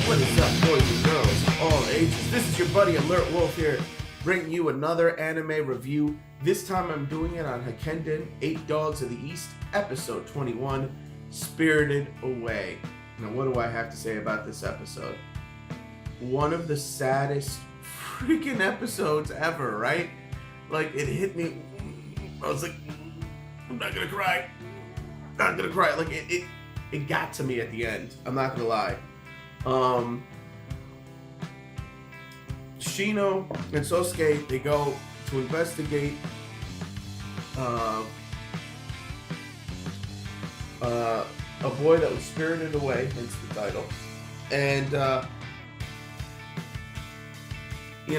What is up, boys and girls of all ages? This is your buddy Alert Wolf here, bringing you another anime review. This time I'm doing it on Hakkenden, 8 Dogs of the East, episode 21, Spirited Away. Now, what do I have to say about this episode? One of the saddest freaking episodes ever, right? Like, it hit me. I was like, I'm not gonna cry. Not gonna cry. Like, it got to me at the end. I'm not gonna lie. Shino and Sosuke, they go to investigate a boy that was spirited away, hence the title. And he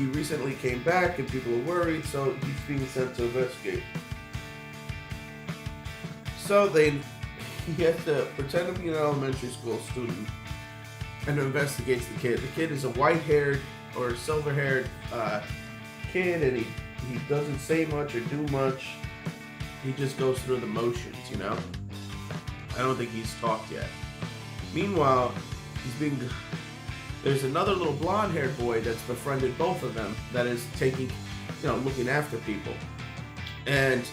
recently came back and people are worried, so he's being sent to investigate. So he has to pretend to be an elementary school student and investigates the kid. The kid is a white-haired or silver-haired kid, and he doesn't say much or do much. He just goes through the motions, you know? I don't think he's talked yet. Meanwhile, there's another little blonde-haired boy that's befriended both of them that is looking after people. And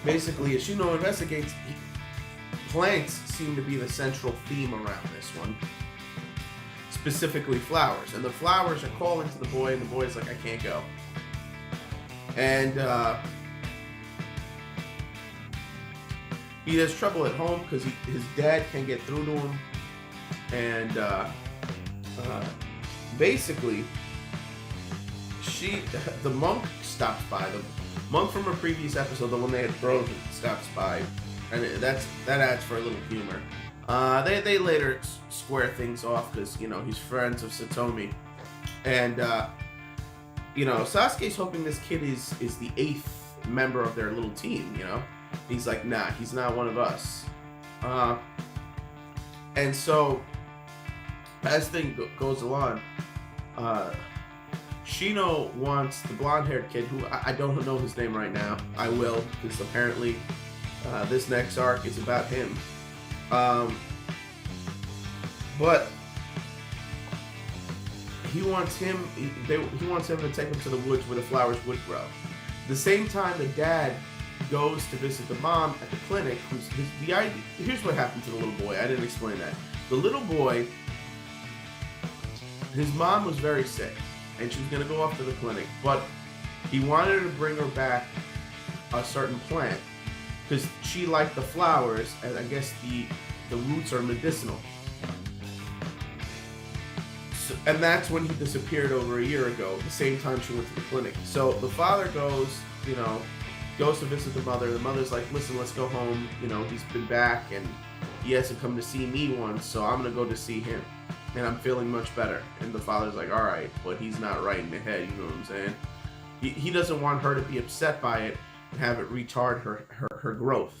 basically, as Shino investigates, plants seem to be the central theme around this one. Specifically flowers. And the flowers are calling to the boy, and the boy's like, I can't go. And he has trouble at home because his dad can't get through to him. And basically, the monk stops by. The monk from a previous episode, the one they had frozen, stops by. And that adds for a little humor. They later square things off because, he's friends of Satomi. And, Sasuke's hoping this kid is the 8th member of their little team, He's like, nah, he's not one of us. And so, as things goes along, Shino wants the blonde-haired kid, who I don't know his name right now. I will, because apparently this next arc is about him. But he wants him to take him to the woods where the flowers would grow. The same time the dad goes to visit the mom at the clinic, here's what happened to the little boy. I didn't explain that. The little boy, his mom was very sick, and she was going to go off to the clinic, but he wanted to bring her back a certain plant, because she liked the flowers, and I guess the roots are medicinal. So, and that's when he disappeared over a year ago, the same time she went to the clinic. So the father goes to visit the mother. The mother's like, listen, let's go home. He's been back, and he hasn't come to see me once, so I'm going to go to see him. And I'm feeling much better. And the father's like, all right, but he's not right in the head, you know what I'm saying? He doesn't want her to be upset by it and have it retard her growth.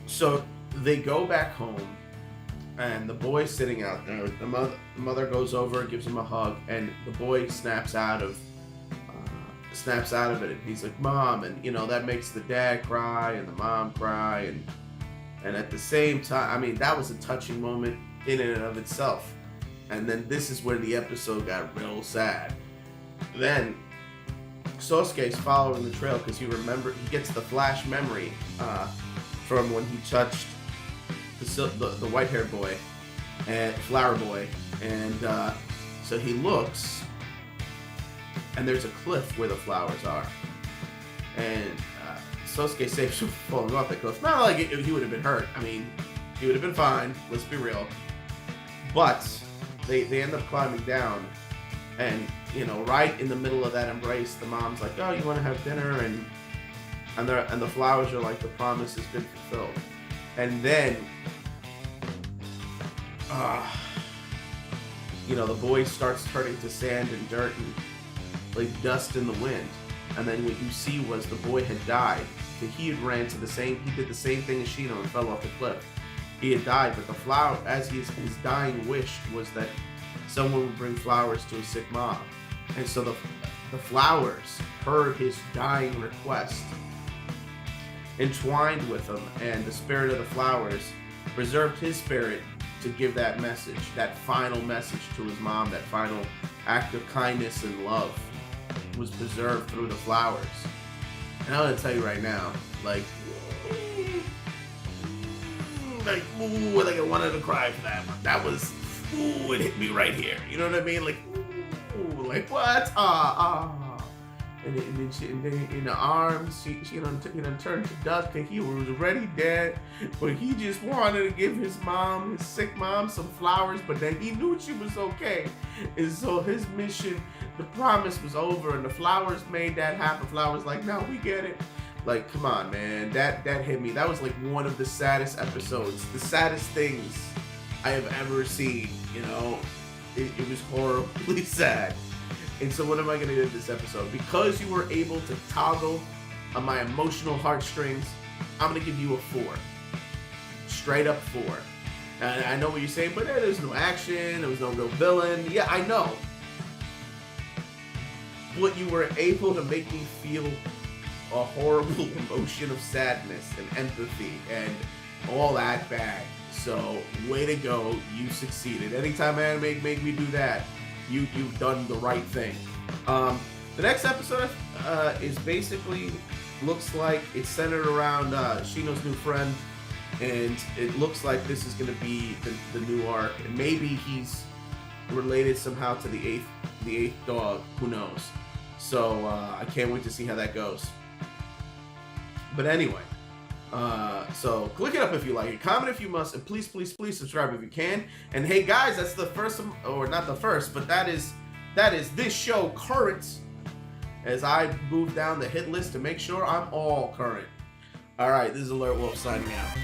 So they go back home, and the boy's sitting out there. The mother goes over, gives him a hug, and the boy snaps out of it. And he's like, Mom, and that makes the dad cry and the mom cry, and at the same time, that was a touching moment in and of itself. And then this is where the episode got real sad. Then Sosuke's following the trail because he gets the flash memory from when he touched the white-haired boy and flower boy, and so he looks, and there's a cliff where the flowers are, and Sosuke saves him from falling off the cliff. Not like he would have been hurt. He would have been fine. Let's be real. But they end up climbing down, and right in the middle of that embrace, the mom's like, "Oh, you want to have dinner?" And the flowers are like, "The promise has been fulfilled." And then, the boy starts turning to sand and dirt and like dust in the wind. And then what you see was the boy had died. He did the same thing as Shino and fell off the cliff. He had died, but the flower, as his dying wish was that someone would bring flowers to a sick mom. And so the flowers heard his dying request, entwined with him, and the spirit of the flowers preserved his spirit to give that message, that final message to his mom, that final act of kindness and love was preserved through the flowers. And I'm gonna tell you right now, like, ooh, like I wanted to cry for that one. That was, ooh, it hit me right here. You know what I mean? Like, ooh, like what? And then in the arms, she turned to dust because he was already dead. But he just wanted to give his mom, his sick mom, some flowers. But then he knew she was okay. And so his mission, the promise was over. And the flowers made that happen. Flowers like, no, we get it. Like, come on, man. That hit me. That was like one of the saddest episodes. The saddest things I have ever seen. You know, it was horribly sad. And so what am I going to do in this episode? Because you were able to toggle on my emotional heartstrings, I'm going to give you a 4. Straight up 4. And I know what you're saying, but there's no action, there was no real villain. Yeah, I know. But you were able to make me feel a horrible emotion of sadness and empathy and all that bad. So, way to go. You succeeded. Anytime anime make me do that, you've done the right thing. The next episode is basically, looks like it's centered around Shino's new friend, and it looks like this is going to be the new arc, and maybe he's related somehow to the eighth dog. Who knows? So I can't wait to see how that goes. But anyway, so click it up if you like it, comment if you must, and please subscribe if you can. And hey guys, that's the first, or not the first, but that is this show current, as I move down the hit list to make sure I'm all current. All right, this is Alert Wolf signing out.